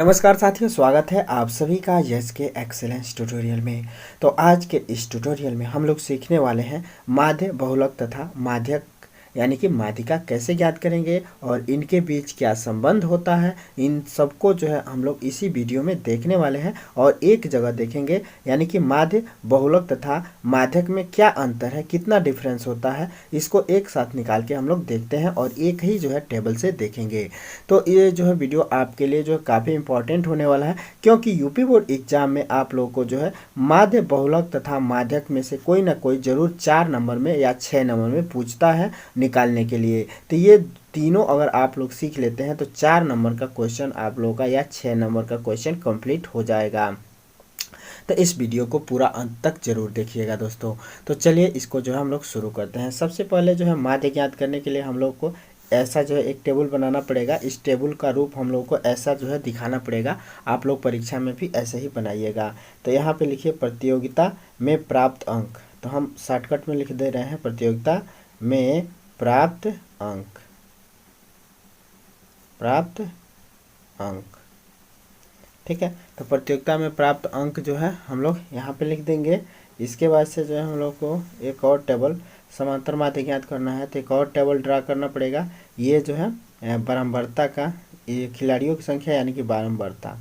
नमस्कार साथियों, स्वागत है आप सभी का यश के एक्सेलेंस ट्यूटोरियल में। तो आज के इस ट्यूटोरियल में हम लोग सीखने वाले हैं माध्य, बहुलक तथा माध्यक यानी कि माध्यिका कैसे ज्ञात करेंगे और इनके बीच क्या संबंध होता है। इन सबको जो है हम लोग इसी वीडियो में देखने वाले हैं और एक जगह देखेंगे, यानी कि माध्य, बहुलक तथा माध्यक में क्या अंतर है, कितना डिफरेंस होता है, इसको एक साथ निकाल के हम लोग देखते हैं और एक ही जो है टेबल से देखेंगे। तो ये जो है वीडियो आपके लिए जो है काफ़ी इंपॉर्टेंट होने वाला है, क्योंकि यूपी बोर्ड एग्जाम में आप लोगों को जो है माध्य, बहुलक तथा माध्यक में से कोई ना कोई जरूर 4 नंबर में या 6 नंबर में पूछता है निकालने के लिए। तो ये तीनों अगर आप लोग सीख लेते हैं तो 4 नंबर का क्वेश्चन आप लोगों का या 6 नंबर का क्वेश्चन कंप्लीट हो जाएगा। तो इस वीडियो को पूरा अंत तक जरूर देखिएगा दोस्तों। तो चलिए इसको जो है हम लोग शुरू करते हैं। सबसे पहले जो है माध्य ज्ञात करने के लिए हम लोग को ऐसा जो है एक टेबल बनाना पड़ेगा। इस टेबल का रूप हम लोग को ऐसा जो है दिखाना पड़ेगा। आप लोग परीक्षा में भी ऐसे ही बनाइएगा। तो यहाँ पे लिखिए प्रतियोगिता में प्राप्त अंक। तो हम शॉर्टकट में लिख दे रहे हैं प्रतियोगिता में प्राप्त अंक, प्राप्त अंक। ठीक है, तो प्रतियोगिता में प्राप्त अंक जो है हम लोग यहाँ पे लिख देंगे। इसके बाद से जो है हम लोग को एक और टेबल समांतर माध्य ज्ञात करना है, तो एक और टेबल ड्रा करना पड़ेगा। ये जो है बारंबारता का, ये खिलाड़ियों की संख्या यानी कि बारंबारता,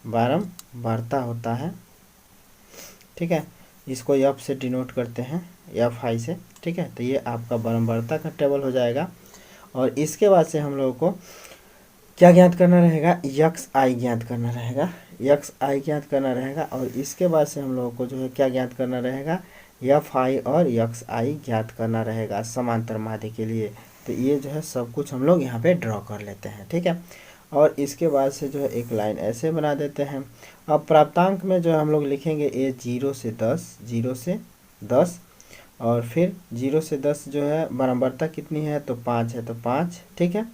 बारंबारता होता है। ठीक है, इसको एफ से डिनोट करते हैं, एफ आई से। ठीक है, तो ये आपका बारंबारता का टेबल हो जाएगा। और इसके बाद से हम लोगों को क्या ज्ञात करना रहेगा, यक्स आई ज्ञात करना रहेगा, यक्स आई ज्ञात करना रहेगा। और इसके बाद से हम लोगों को जो है क्या ज्ञात करना रहेगा, एफ आई और यक्स आई ज्ञात करना रहेगा समांतर माध्य के लिए। तो ये जो है सब कुछ हम लोग यहाँ पे ड्रॉ कर लेते हैं। ठीक है, और इसके बाद से जो है एक लाइन ऐसे बना देते हैं। अब प्राप्तांक में जो हम लोग लिखेंगे ये 0 से 10, 0 से 10। और फिर 0 से 10 जो है बारंबारता कितनी है, तो 5 है, तो 5। ठीक है,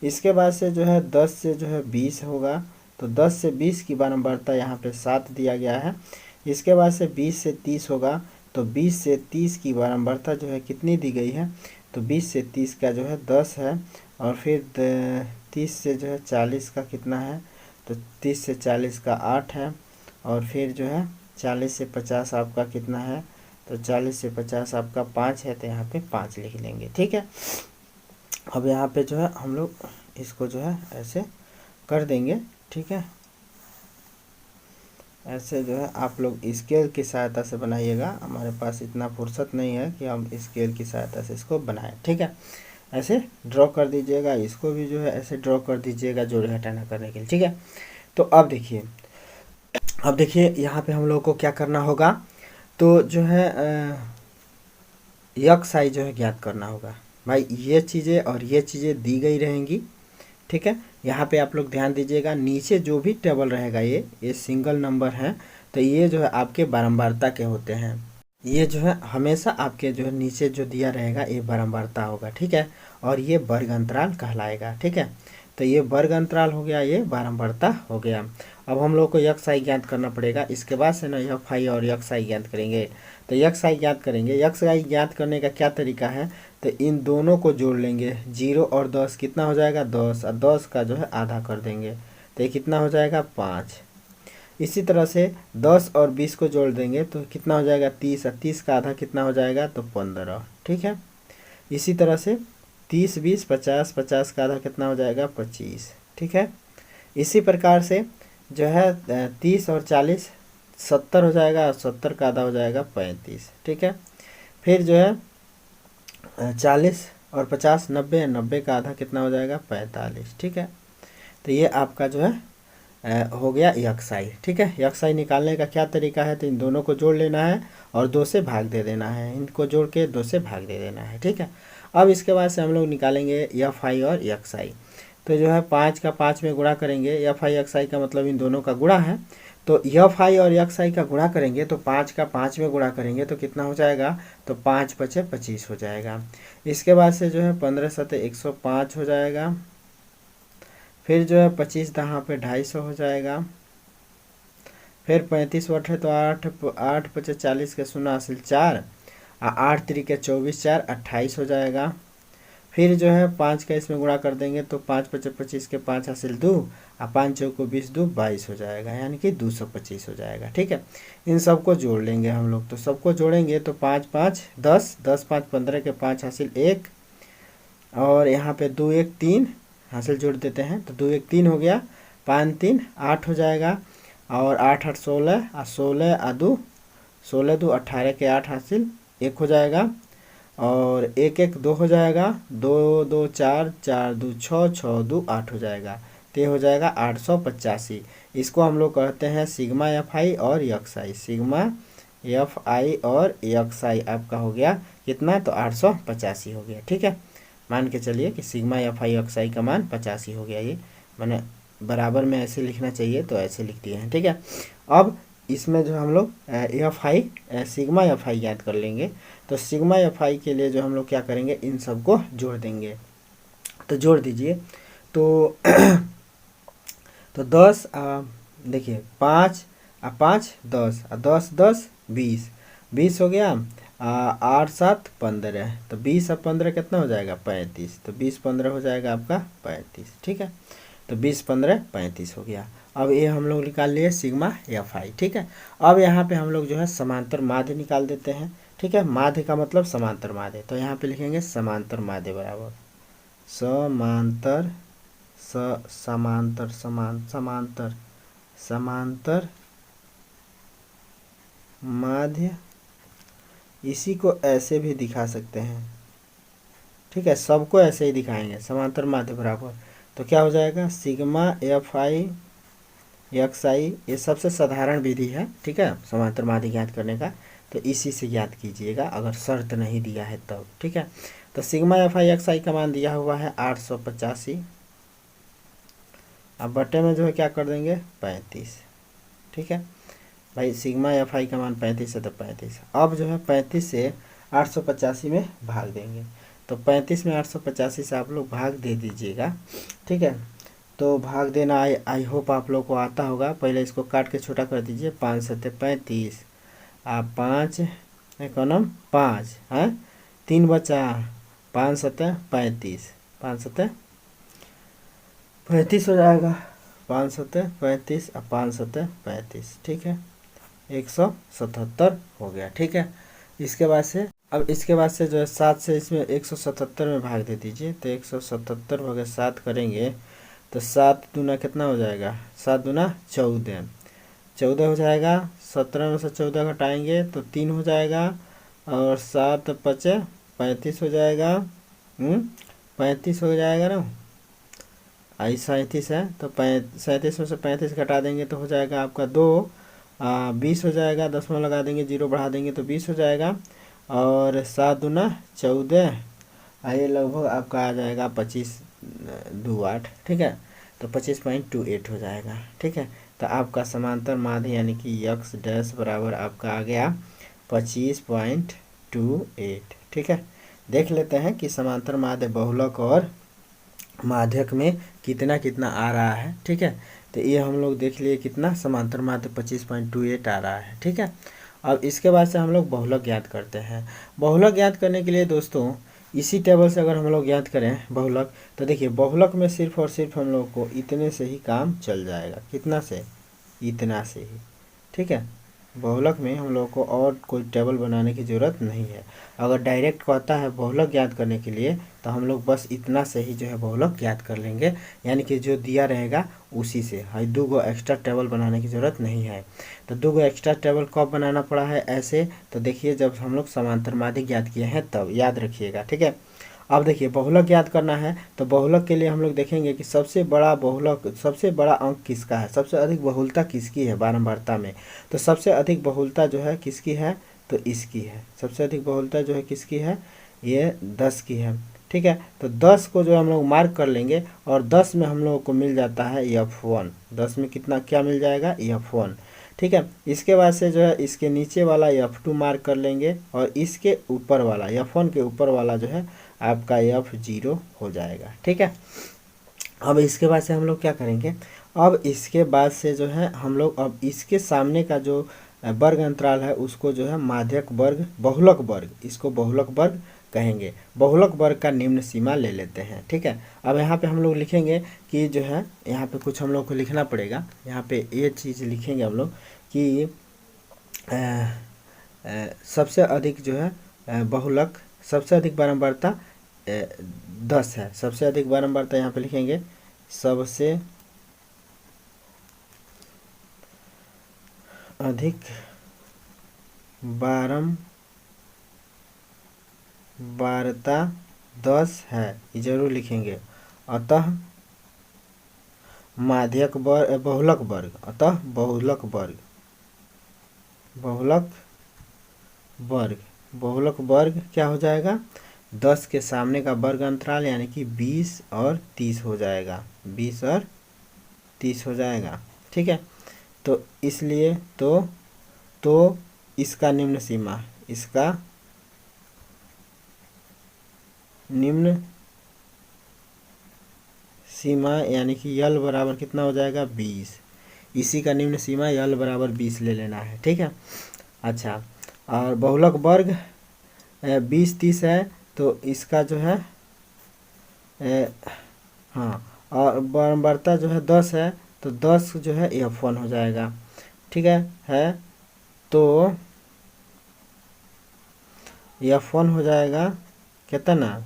इसके बाद से जो है 10 से जो है 20 होगा, तो 10 से 20 की बारंबारता यहाँ पे 7 दिया गया है। इसके बाद से 20 से 30 होगा, तो 20 से 30 की बारंबारता जो है कितनी दी गई है, तो 20 से 30 का जो है 10 है। और फिर 30 से जो है 40 का कितना है, तो 30 से 40 का 8 है। और फिर जो है 40 से 50 आपका कितना है, तो 40 से 50 आपका 5 है, तो यहाँ पे 5 लिख लेंगे। ठीक है, अब यहाँ पे जो है हम लोग इसको जो है ऐसे कर देंगे। ठीक है, ऐसे जो है आप लोग स्केल की सहायता से बनाइएगा। हमारे पास इतना फुर्सत नहीं है कि हम स्केल की सहायता से इसको बनाएं। ठीक है, ऐसे ड्रॉ कर दीजिएगा, इसको भी जो है ऐसे ड्रॉ कर दीजिएगा जोड़े घटाना करने के लिए। ठीक है, तो अब देखिए यहाँ पे हम लोग को क्या करना होगा, तो जो है यक्स आई जो है ज्ञात करना होगा। भाई ये चीज़ें और ये चीज़ें दी गई रहेंगी। ठीक है, यहाँ पे आप लोग ध्यान दीजिएगा, नीचे जो भी टेबल रहेगा ये सिंगल नंबर है, तो ये जो है आपके बारंबारता के होते हैं। ये जो है हमेशा आपके जो है नीचे जो दिया रहेगा ये बारंबारता होगा। ठीक है, और ये वर्ग अंतराल कहलाएगा। ठीक है, तो ये वर्ग अंतराल हो गया, ये बारंबारता हो गया। अब हम लोग को यक्स आई ज्ञात करना पड़ेगा। इसके बाद से ना एफ आई और यक्स आई ज्ञात करेंगे। तो यक्स आई ज्ञात करेंगे, यक्स आई ज्ञात करने का क्या तरीका है, तो इन दोनों को जोड़ लेंगे। 0 और 10 कितना हो जाएगा, 10, और 10 का जो है आधा कर देंगे, तो ये कितना हो जाएगा, 5। इसी तरह से 10 और 20 को जोड़ देंगे तो कितना हो जाएगा, 30, और 30 का आधा कितना हो जाएगा, तो 15। ठीक है, इसी तरह से 30, 20, 50, 50 का आधा कितना हो जाएगा, 25। ठीक है, इसी प्रकार से जो है 30 और 40 70 हो जाएगा, और 70 का आधा हो जाएगा 35। ठीक है, फिर जो है 40 और 50 90, 90 का आधा कितना हो जाएगा, 45। ठीक है, तो ये आपका जो है हो गया यक्साई। ठीक है, यक्साई निकालने का क्या तरीका है, तो इन दोनों को जोड़ लेना है और 2 से भाग दे देना है, इनको जोड़ के 2 से भाग दे देना है। ठीक है, अब इसके बाद से हम लोग निकालेंगे एफ आई और यक्साई। तो जो है 5 का 5 में गुणा करेंगे, एफ आई यक्साई का मतलब इन दोनों का गुणा है। तो एफ आई और यक्साई का गुणा करेंगे, तो 5 का 5 में गुणा करेंगे तो कितना हो जाएगा, तो 5 बचे 25 हो जाएगा। इसके बाद से जो है 15 सते 105 हो जाएगा। फिर जो है 25 दहाँ पे 250 हो जाएगा। फिर 35 वट है तो 8 पचे 40 के 0 हासिल 4, 8 3 के 24, 4 28 हो जाएगा। फिर जो है 5 का इसमें गुणा कर देंगे तो 5 पचे 25 के 5 हासिल 2 और 5 चौको 20 2 22 हो जाएगा, यानी कि 225 हो जाएगा। ठीक है, इन सबको जोड़ लेंगे हम लोग, तो सबको जोड़ेंगे तो 5 5 10 10 5 15 के 5 हासिल 1 और यहाँ पे 2 1 3 हासिल जोड़ देते हैं तो 2 1 3 हो गया, 5 3 8 हो जाएगा और 8 8 16 और 16 और 2 16 2 18 के 8 हासिल 1 हो जाएगा और 1 1 2 हो जाएगा, 2 2 4 4 2 6 6 2 8 हो जाएगा, तो ये हो जाएगा 885। इसको हम लोग कहते हैं सिग्मा एफ आई और x I. Sigma F I और यक्स आई आपका हो गया कितना, तो 885 हो गया। ठीक है, मान के चलिए कि सिग्मा एफ आई यक्स आई का मान 85 हो गया। ये मैंने बराबर में ऐसे लिखना चाहिए तो ऐसे लिख दिए हैं। ठीक है, अब इसमें जो हम लोग F I sigma F I याद कर लेंगे, तो सिग्मा एफ आई के लिए जो हम लोग क्या करेंगे, इन सबको जोड़ देंगे। तो जोड़ दीजिए तो तो 10 देखिए 5 5 10 10 10 20 20 हो गया, 8 7 15, तो 20 और 15 कितना हो जाएगा 35, तो 20 15 हो जाएगा आपका 35। ठीक है, तो 20 15 35 हो गया। अब ये हम लोग निकाल लिए सिग्मा एफ आई। ठीक है, अब यहाँ पे हम लोग जो है समांतर माध्य निकाल देते हैं। ठीक है, माध्य का मतलब समांतर माध्य, तो यहाँ पे लिखेंगे समांतर माध्य बराबर समांतर समांतर समांतर समांतर माध्य। इसी को ऐसे भी दिखा सकते हैं। ठीक है, सबको ऐसे ही दिखाएंगे, समांतर माध्य बराबर, तो क्या हो जाएगा सिग्मा एफ आई एक्स आई। ये सबसे साधारण विधि है। ठीक है, समांतर माध्य ज्ञात करने का, तो इसी से ज्ञात कीजिएगा अगर शर्त नहीं दिया है तब। ठीक है, तो सिग्मा एफ आई एक्स आई का मान दिया हुआ है 885, अब बटे में जो है क्या कर देंगे 35। ठीक है भाई, सिग्मा एफ आई का मान 35 है तो 35, अब जो है 35 से 885 में भाग देंगे, तो 35 में 885 से आप लोग भाग दे दीजिएगा। ठीक है, तो भाग देना आई होप आप लोग को आता होगा। पहले इसको काट के छोटा कर दीजिए, 5 सत्ते 35, आप 5 इकोनम 5 है, 3 बचा, 5 सत्ते 35, 5 सत्ते 35 हो जाएगा, 5 सत्ते 35 और 5 सत्ते 35। ठीक है, 177 हो गया। ठीक है, इसके बाद से अब इसके बाद से जो है 7 से इसमें 177 में भाग दे दीजिए, तो 177 भागे 7 करेंगे तो 7 दूना कितना हो जाएगा, 7 दूना 14, 14 हो जाएगा। 17 में से 14 घटाएंगे तो 3 हो जाएगा और 7 पचे 35 हो जाएगा। 35 हो जाएगा ना, आई 37 है तो 37 में से 35 घटा देंगे तो हो जाएगा आपका 2, 20 हो जाएगा। 10 में लगा देंगे, 0 बढ़ा देंगे तो 20 हो जाएगा और 7 दूना 14, ये लगभग आपका आ जाएगा 25 2 8। ठीक है, तो 25.28 हो जाएगा। ठीक है, तो आपका समांतर माध्य यानी कि यक्स डैश बराबर आपका आ गया 25.28। ठीक है, देख लेते हैं कि समांतर माध्य बहुलक और माध्यक में कितना कितना आ रहा है। ठीक है, तो ये हम लोग देख लिए कितना समांतर माध्य 25.28 आ रहा है। ठीक है, अब इसके बाद से हम लोग बहुलक ज्ञात करते हैं। बहुलक ज्ञात करने के लिए दोस्तों इसी टेबल से अगर हम लोग ज्ञात करें बहुलक, तो देखिए बहुलक में सिर्फ और सिर्फ हम लोग को इतने से ही काम चल जाएगा। कितना से, इतना से ही। ठीक है, बहुलक में हम लोग को और कोई टेबल बनाने की ज़रूरत नहीं है। अगर डायरेक्ट कहता है बहुलक ज्ञात करने के लिए तो हम लोग बस इतना से ही जो है बहुलक ज्ञात कर लेंगे, यानी कि जो दिया रहेगा उसी से। है 2 गो एक्स्ट्रा टेबल बनाने की ज़रूरत नहीं है। तो 2 गो एक्स्ट्रा टेबल कब बनाना पड़ा है ऐसे, तो देखिए जब हम लोग समांतर माध्य ज्ञात किए हैं तब, याद रखिएगा। ठीक है, अब देखिए बहुलक ज्ञात करना है तो बहुलक के लिए हम लोग देखेंगे कि सबसे बड़ा बहुलक, सबसे बड़ा अंक किसका है, सबसे अधिक बहुलता किसकी है बारंबारता में। तो सबसे अधिक बहुलता जो है किसकी है, तो इसकी है। सबसे अधिक बहुलता जो है किसकी है, ये 10 की है। ठीक है, तो 10 को जो हम लोग मार्क कर लेंगे और 10 में हम लोगों को मिल जाता है F1। 10 में कितना क्या मिल जाएगा, F1। ठीक है, इसके बाद से जो है इसके नीचे वाला F2 मार्क कर लेंगे और इसके ऊपर वाला F1 के ऊपर वाला जो है आपका F0 हो जाएगा। ठीक है, अब इसके बाद से हम लोग क्या करेंगे, अब इसके बाद से जो है हम लोग अब इसके सामने का जो वर्ग अंतराल है उसको जो है माध्यक वर्ग बहुलक वर्ग, इसको बहुलक वर्ग कहेंगे। बहुलक वर्ग का निम्न सीमा ले लेते हैं। ठीक है, अब यहाँ पे हम लोग लिखेंगे कि जो है यहाँ पे कुछ हम लोग को लिखना पड़ेगा। यहाँ पे ये चीज़ लिखेंगे हम लोग कि सबसे अधिक जो है बहुलक, सबसे अधिक बारंबारता 10 है। सबसे अधिक बारंबारता यहाँ पे लिखेंगे सबसे अधिक बारंबारता 10 है, ये जरूर लिखेंगे। अतः माध्यक वर्ग, बहुलक वर्ग, अतः बहुलक वर्ग, बहुलक वर्ग क्या हो जाएगा, 10 के सामने का वर्ग अंतराल यानी कि 20 और 30 हो जाएगा, 20 और 30 हो जाएगा। ठीक है, तो इसलिए तो इसका निम्न सीमा, इसका निम्न सीमा यानी कि यल बराबर कितना हो जाएगा, 20। इसी का निम्न सीमा यल बराबर 20 ले लेना है। ठीक है, अच्छा, और बहुलक वर्ग 20-30 है, तो इसका जो है हाँ, और बारंबारता जो है 10 है, तो 10 जो है F1 हो जाएगा। ठीक है तो F1 हो जाएगा कितना,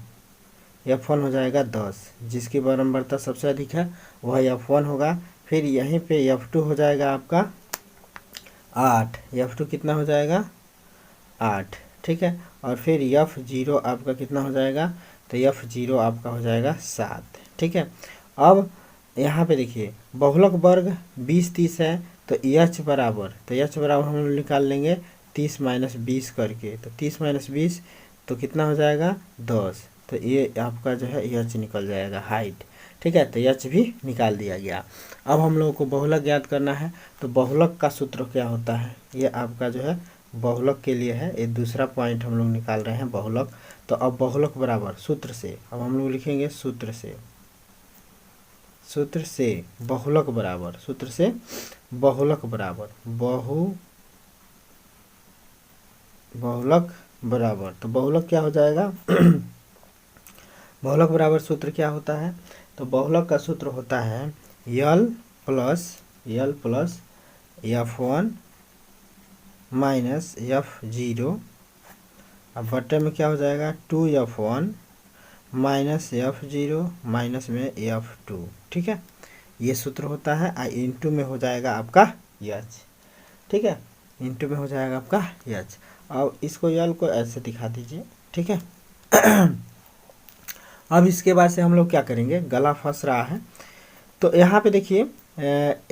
F1 हो जाएगा 10, जिसकी बारंबारता सबसे अधिक है वह F1 होगा। फिर यहीं पे F2 हो जाएगा आपका 8, F2 कितना हो जाएगा 8। ठीक है, और फिर F0 आपका कितना हो जाएगा, तो F0 आपका हो जाएगा 7। ठीक है, अब यहाँ पे देखिए बहुलक वर्ग 20-30 है, तो H बराबर, हम लोग निकाल लेंगे 30 - 20 करके, तो 30 - 20 तो कितना हो जाएगा 10, तो ये आपका जो है H निकल जाएगा हाइट। ठीक है, तो H भी निकाल दिया गया। अब हम लोगों को बहुलक ज्ञात करना है, तो बहुलक का सूत्र क्या होता है, ये आपका जो है बहुलक के लिए है, ये दूसरा पॉइंट हम लोग निकाल रहे हैं बहुलक। तो अब बहुलक बराबर सूत्र से, अब हम लोग लिखेंगे सूत्र से बहुलक बराबर, सूत्र से बहुलक बराबर बहुलक बराबर, तो बहुलक क्या हो जाएगा बहुलक बराबर सूत्र क्या होता है, तो बहुलक का सूत्र होता है यल प्लस F1 माइनस F0, अब बटे में क्या हो जाएगा 2F1 माइनस F0 माइनस में F2। ठीक है, ये सूत्र होता है। इंटू में हो जाएगा आपका H। ठीक है, इंटू में हो जाएगा आपका H। अब इसको यल को ऐसे दिखा दीजिए। ठीक है अब इसके बाद से हम लोग क्या करेंगे, गला फंस रहा है, तो यहाँ पे देखिए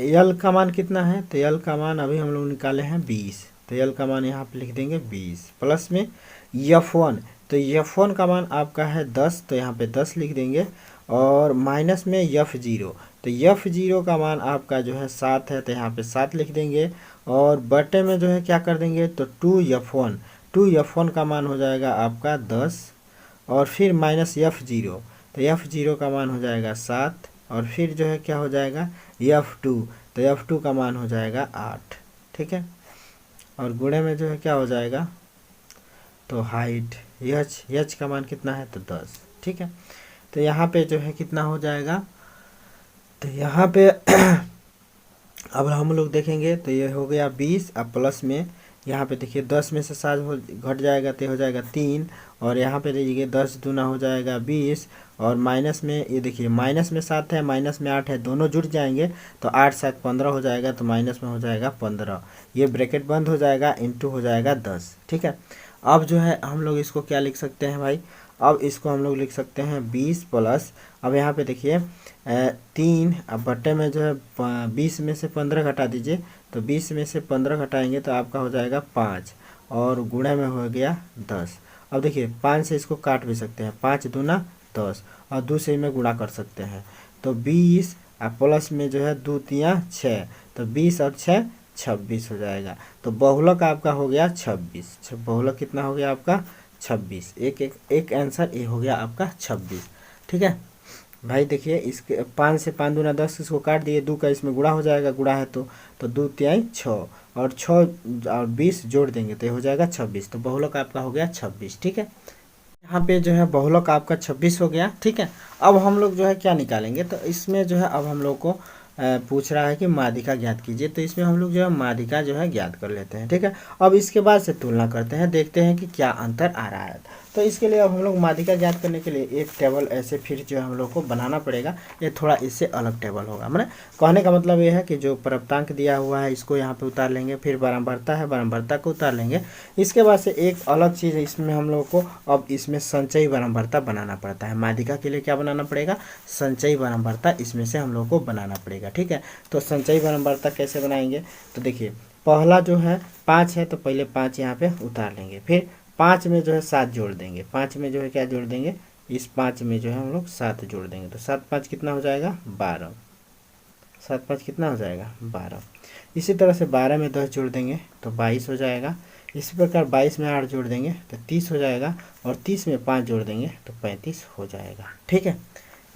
यल का मान कितना है, तो यल का मान अभी हम लोग निकाले हैं 20, तो यल का मान यहाँ पे लिख देंगे 20, प्लस में F1, तो F1 का मान आपका है 10, तो यहाँ पे 10 लिख देंगे, और माइनस में F0, तो F0 का मान आपका जो है 7 है, तो यहाँ पे 7 लिख देंगे, और बटे में जो है क्या कर देंगे, तो 2F1 का मान हो जाएगा आपका 10, और फिर माइनस F0, तो F0 का मान हो जाएगा 7, और फिर जो है क्या हो जाएगा F2, तो F2 का मान हो जाएगा 8। ठीक है, और गुणे में जो है क्या हो जाएगा, तो हाइट H का मान कितना है, तो 10। ठीक है, तो यहाँ पे जो है कितना हो जाएगा, तो यहाँ पे अब हम लोग देखेंगे, तो ये हो गया 20, अब प्लस में यहाँ पे देखिए 10 में से 7 घट जाएगा, तो हो जाएगा 3, और यहाँ पे देखिए 10 दूना हो जाएगा 20, और माइनस में ये देखिए माइनस में 7 है, माइनस में 8 है, दोनों जुड़ जाएंगे, तो 8 7 15 हो जाएगा, तो माइनस में हो जाएगा 15, ये ब्रैकेट बंद हो जाएगा, इंटू हो जाएगा 10। ठीक है, अब जो है हम लोग इसको क्या लिख सकते हैं भाई, अब इसको हम लोग लिख सकते हैं 20 प्लस, अब यहाँ पे देखिए 3, अब बट्टे में जो है 20 में से 15 घटा दीजिए, तो 20 में से 15 घटाएंगे तो आपका हो जाएगा 5, और गुणे में हो गया 10। अब देखिए 5 से इसको काट भी सकते हैं, 5 दूना 10, और 2 से में गुणा कर सकते हैं, तो 20, और प्लस में जो है 2 तिया 6, तो 20 और 6 26 हो जाएगा। तो बहुलक आपका हो गया 26, बहुलक कितना हो गया आपका 26, एक आंसर ये हो गया आपका 26। ठीक है भाई, देखिए इसके 5 से 5 दूना 10, इसको काट दिए, 2 का इसमें गुणा हो जाएगा, गुणा है तो 2 तिहाई 6, और 6 और 20 जोड़ देंगे तो ये हो जाएगा 26, तो बहुलक आपका हो गया 26। ठीक है, यहाँ पे जो है बहुलक आपका 26 हो गया। ठीक है, अब हम लोग जो है क्या निकालेंगे, तो इसमें जो है अब हम लोग को पूछ रहा है कि माध्यिका ज्ञात कीजिए, तो इसमें हम लोग जो है माध्यिका जो है ज्ञात कर लेते हैं। ठीक है, अब इसके बाद से तुलना करते हैं, देखते हैं कि क्या अंतर आ रहा है। तो इसके लिए अब हम लोग माध्यिका ज्ञात करने के लिए एक टेबल ऐसे फिर जो है हम लोग को बनाना पड़ेगा। ये थोड़ा इससे अलग टेबल होगा, मतलब कहने का मतलब ये है कि जो प्राप्तांक दिया हुआ है इसको यहाँ पे उतार लेंगे, फिर बारंबारता है बारंबारता को उतार लेंगे। इसके बाद से एक अलग चीज़ है, इसमें हम लोग को अब इसमें संचयी बारंबारता बनाना पड़ता है। माध्यिका के लिए क्या बनाना पड़ेगा, संचयी बारंबारता इसमें से हम लोग को बनाना पड़ेगा। ठीक है, तो संचयी बारंबारता कैसे बनाएंगे, तो देखिए पहला जो है 5 है, तो पहले 5 यहाँ पे उतार लेंगे, फिर 5 में जो है 7 जोड़ देंगे, 5 में जो है क्या जोड़ देंगे, इस 5 में जो है हम लोग 7 जोड़ देंगे, तो 7 5 कितना हो जाएगा 12, 7 5 कितना हो जाएगा 12। इसी तरह से 12 में 10 जोड़ देंगे तो 22 हो जाएगा। इसी प्रकार 22 में 8 जोड़ देंगे तो 30 हो जाएगा, और 30 में 5 जोड़ देंगे तो 35 हो जाएगा। ठीक है,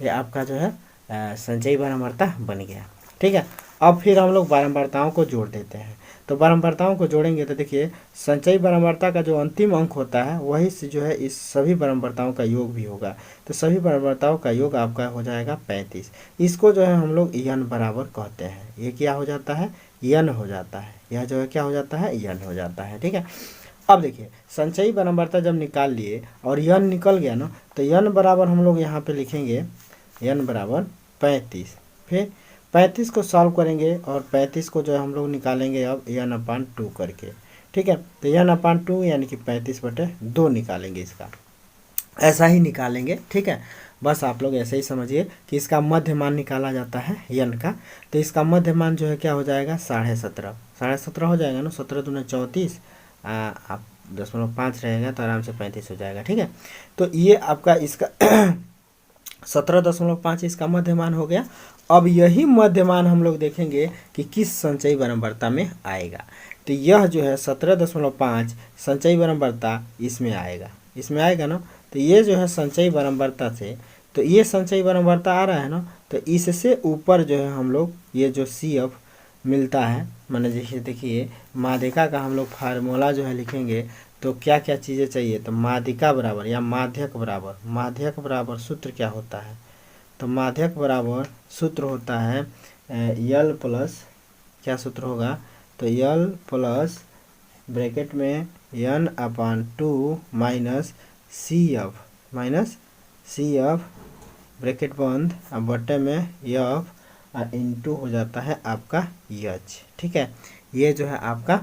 ये आपका जो है संचयी बारंबारता बन गया। ठीक है, अब फिर हम लोग बारंबारताओं को जोड़ देते हैं। तो बारंबारताओं को जोड़ेंगे तो देखिए संचयी बारंबारता का जो अंतिम अंक होता है वही से जो है इस सभी बारंबारताओं का योग भी होगा, तो सभी बारंबारताओं का योग आपका हो जाएगा 35। इसको जो है हम लोग यन बराबर कहते हैं। ये क्या हो जाता है, यन हो जाता है, यह जो है क्या हो जाता है, यन हो जाता है। ठीक है, अब देखिए संचयी बारंबारता जब निकाल लिए और यन निकल गया ना, तो यन बराबर हम लोग यहाँ पे लिखेंगे यन बराबर 35। फिर 35 को सॉल्व करेंगे और 35 को जो है हम लोग निकालेंगे अब n/2 करके। ठीक है, तो n/2 यानी कि 35/2 निकालेंगे, इसका ऐसा ही निकालेंगे। ठीक है, बस आप लोग ऐसे ही समझिए कि इसका मध्य मान निकाला जाता है यन का, तो इसका मध्य मान जो है क्या हो जाएगा 17.5 हो जाएगा ना, 17 दूना 34, आप 0.5 रहेगा तो आराम से 35 हो जाएगा। ठीक है, तो ये आपका इसका 17.5 इसका मध्यमान हो गया। अब यही मध्यमान हम लोग देखेंगे कि किस संचयी बारंबारता में आएगा, तो यह जो है 17.5 संचयी बारंबारता इसमें आएगा, इसमें आएगा ना, तो ये जो है संचयी बारंबारता से, तो ये संचयी बारंबारता आ रहा है ना, तो इससे ऊपर जो है हम लोग ये जो CF मिलता है, माने जैसे देखिए माध्यिका का हम लोग फार्मूला जो है लिखेंगे, तो क्या क्या चीज़ें चाहिए, तो माध्यिका बराबर या माध्यक बराबर, माध्यक बराबर सूत्र क्या होता है, तो माध्यक बराबर सूत्र होता है यल प्लस, क्या सूत्र होगा, तो यल प्लस ब्रैकेट में n/2 माइनस CF ब्रैकेट बंद, अब बटे में F इंटू हो जाता है आपका H। ठीक है, ये जो है आपका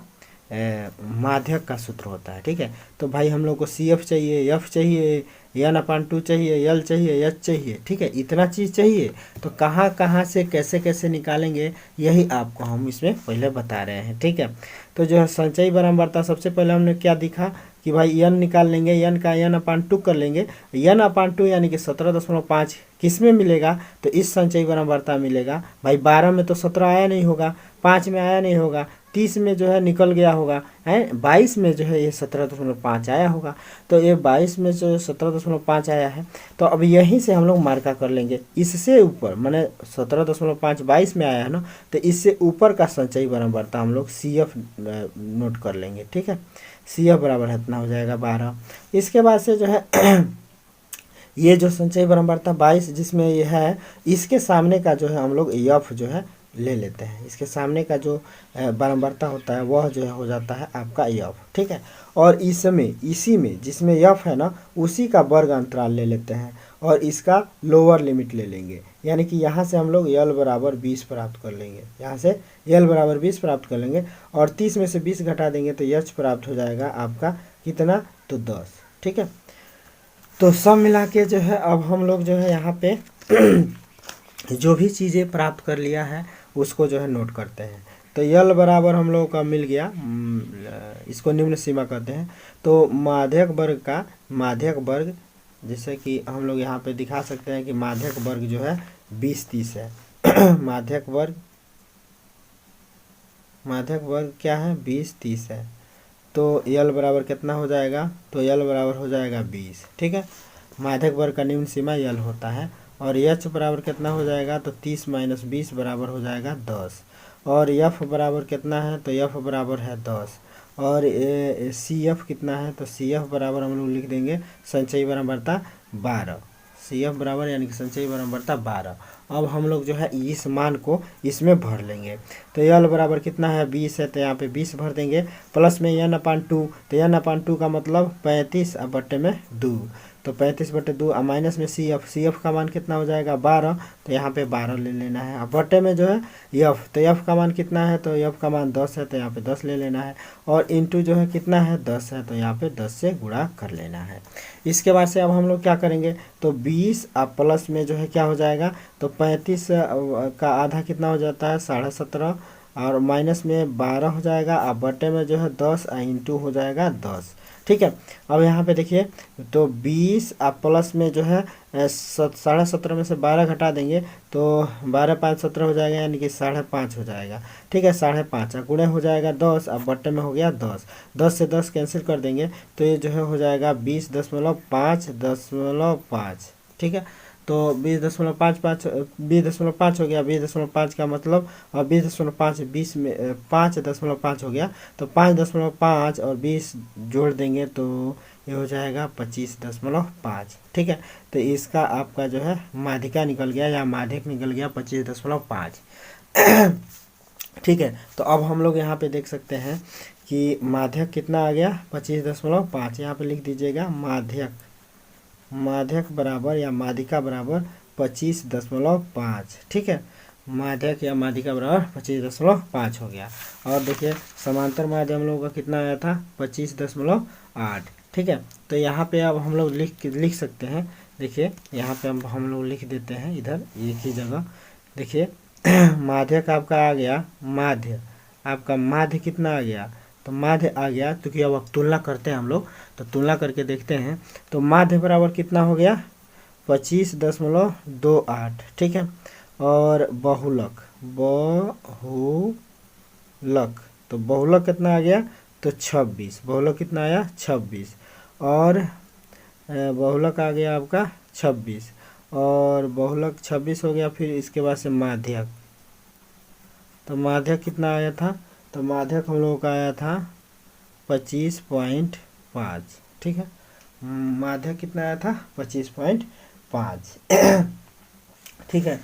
माध्यक का सूत्र होता है। ठीक है, तो भाई हम लोग को CF चाहिए, F चाहिए, n/2 चाहिए, L चाहिए, H चाहिए। ठीक है, इतना चीज़ चाहिए, तो कहाँ कहाँ से कैसे कैसे निकालेंगे यही आपको हम इसमें पहले बता रहे हैं। ठीक है, तो जो है संचयी बारंबारता सबसे पहले हमने क्या दिखा कि भाई n निकाल लेंगे, n का n/2 कर लेंगे, n/2 यानी कि 17.5 किस में मिलेगा, तो इस संचयी बारंबारता मिलेगा। भाई 12 में तो 17 आया नहीं होगा, 5 में आया नहीं होगा, 30 में जो है निकल गया होगा, है 22 में जो है ये 17.5 आया होगा, तो ये 22 में जो 17.5 आया है, तो अब यहीं से हम लोग मार्का कर लेंगे। इससे ऊपर माने 17.5 22 में आया है ना, तो इससे ऊपर का संचयी बारंबारता हम लोग CF नोट कर लेंगे। ठीक है, CF बराबर है इतना हो जाएगा 12। इसके बाद से जो है ये जो संचयी बारंबारता 22 जिसमें ये है, इसके सामने का जो है हम लोग F जो है ले लेते हैं, इसके सामने का जो बारंबारता होता है वह जो है हो जाता है आपका F। ठीक है, और इसी में जिसमें F है ना, उसी का वर्ग अंतराल ले लेते हैं और इसका लोअर लिमिट ले लेंगे, यानी कि यहाँ से हम लोग L बराबर 20 प्राप्त कर लेंगे, यहाँ से L बराबर 20 प्राप्त कर लेंगे और 30 में से 20 घटा देंगे तो H प्राप्त हो जाएगा आपका कितना, तो 10। ठीक है, तो सब मिला के जो है अब हम लोग जो है यहाँ पे जो भी चीज़ें प्राप्त कर लिया है उसको जो है नोट करते हैं। तो यल बराबर हम लोगों का मिल गया, इसको निम्न सीमा कहते हैं। तो माध्यक वर्ग जैसे कि हम लोग यहाँ पे दिखा सकते हैं कि माध्यक वर्ग जो है 20-30 है माध्यक वर्ग क्या है 20-30 है, तो यल बराबर कितना हो जाएगा, तो यल बराबर हो जाएगा 20। ठीक है, माध्यक वर्ग का निम्न सीमा यल होता है। और H बराबर कितना हो जाएगा, तो 30 - 20 बराबर हो जाएगा 10। और F बराबर कितना है, तो F बराबर है 10। और सी एफ कितना है, तो सी एफ बराबर हम लोग लिख देंगे संचयी बराबरता 12, सी एफ बराबर यानी कि संचयी बराबरता 12। अब हम लोग जो है इस मान को इसमें भर लेंगे। तो यल बराबर कितना है 20 है, तो यहाँ पे 20 भर देंगे, प्लस में n अपान 2, तो n अपान 2 का मतलब 35 अब बट्टे में 2, तो 35/2 और माइनस में सी एफ का मान कितना हो जाएगा 12, तो यहाँ पे 12 ले लेना है। अब बट्टे में जो है एफ, तो एफ का मान कितना है, तो एफ का मान 10 है, तो यहाँ पे 10 ले लेना है, और इंटू जो है कितना है 10 है, तो यहाँ पे 10 से गुणा कर लेना है। इसके बाद से अब हम लोग क्या करेंगे, तो 20 अब प्लस में जो है क्या हो जाएगा, तो 35 का आधा कितना हो जाता है 17.5, और माइनस में 12 हो जाएगा, अब बटे में जो है 10 इंटू हो जाएगा 10। ठीक है, अब यहाँ पे देखिए तो 20 अब प्लस में जो है 17.5 में से 12 घटा देंगे, तो 12 5 17 हो जाएगा, यानी कि 5.5 हो जाएगा। ठीक है, 5.5 गुणे हो जाएगा 10, अब बट्टे में हो गया 10, 10 से 10 कैंसिल कर देंगे, तो ये जो है हो जाएगा 20.5. ठीक है, तो 20.5 हो गया, 20.5 का मतलब, और 20.5 20 में 5.5 हो गया, तो 5.5 और 20 जोड़ देंगे तो ये हो जाएगा 25.5। ठीक है, तो इसका आपका जो है माध्यिका निकल गया या माध्यक निकल गया 25.5। ठीक है, तो अब हम लोग यहाँ पे देख सकते हैं कि माध्यक कितना आ गया 25.5, यहाँ पे लिख दीजिएगा माध्यक बराबर या माध्यिका बराबर 25.5। ठीक है, माध्यक या माध्यिका बराबर 25.5 हो गया। और देखिए समांतर माध्य हम लोगों का कितना आया था 25.8। ठीक है, तो यहाँ पे अब हम लोग लिख सकते हैं, देखिए यहाँ पे हम लोग लिख देते हैं इधर एक ही जगह। देखिए माध्यक आपका आ गया, माध्य कितना आ गया, तो माध्य आ गया, क्योंकि अब तुलना करते हैं हम लोग, तो तुलना करके देखते हैं, तो माध्य बराबर कितना हो गया 25.28। ठीक है, और बहुलक तो बहुलक कितना आ गया, तो 26, बहुलक कितना आया 26, और बहुलक आ गया आपका 26, और बहुलक 26 हो गया। फिर इसके बाद से माध्यक, तो माध्यक कितना आया था, तो माध्यक हम लोगों का आया था 25.5। ठीक है, माध्यक कितना आया था 25.5। ठीक है,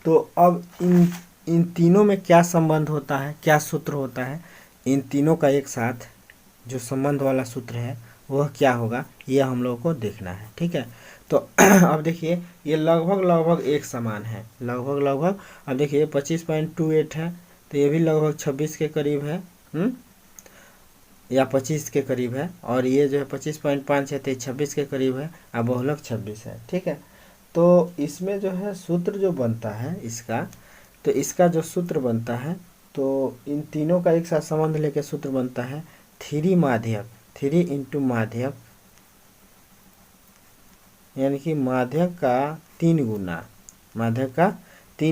तो अब इन तीनों में क्या संबंध होता है, क्या सूत्र होता है, इन तीनों का एक साथ जो संबंध वाला सूत्र है वह क्या होगा, यह हम लोगों को देखना है। ठीक है, तो अब देखिए ये लगभग एक समान है, लगभग। अब देखिए 25.28 है, तो ये भी लगभग 26 के करीब है, या 25 के करीब है, और ये जो है 25.5 है, तो 26 के करीब है, और बहुलक 26 है। ठीक है, तो इसमें जो है सूत्र जो बनता है इसका, तो इसका जो सूत्र बनता है, तो इन तीनों का एक साथ संबंध लेकर सूत्र बनता है 3 इंटू माध्यक, यानी कि माध्यक का 3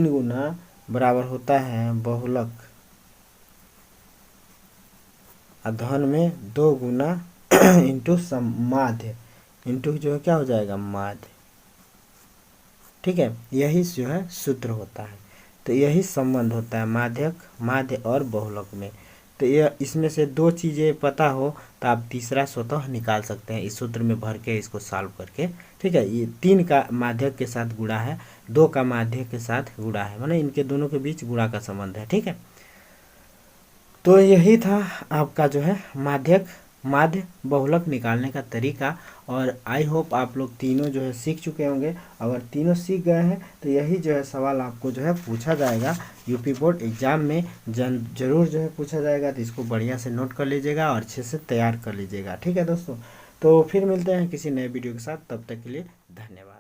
गुना बराबर होता है बहुलक, धन में 2 गुना इंटू माध्य, इंटू जो है क्या हो जाएगा माध्य। ठीक है, यही जो है सूत्र होता है, तो यही संबंध होता है माध्य और बहुलक में। तो यह इसमें से 2 चीज़ें पता हो तो आप तीसरा स्वतः निकाल सकते हैं इस सूत्र में भर के, इसको सॉल्व करके। ठीक है, ये 3 का माध्यक के साथ गुणा है, 2 का माध्यक के साथ गुणा है, मतलब इनके दोनों के बीच गुणा का संबंध है। ठीक है, तो यही था आपका जो है माध्य बहुलक निकालने का तरीका, और आई होप आप लोग तीनों जो है सीख चुके होंगे। अगर तीनों सीख गए हैं तो यही जो है सवाल आपको जो है पूछा जाएगा यूपी बोर्ड एग्ज़ाम में, जरूर जो है पूछा जाएगा, तो इसको बढ़िया से नोट कर लीजिएगा और अच्छे से तैयार कर लीजिएगा। ठीक है दोस्तों, तो फिर मिलते हैं किसी नए वीडियो के साथ, तब तक के लिए धन्यवाद।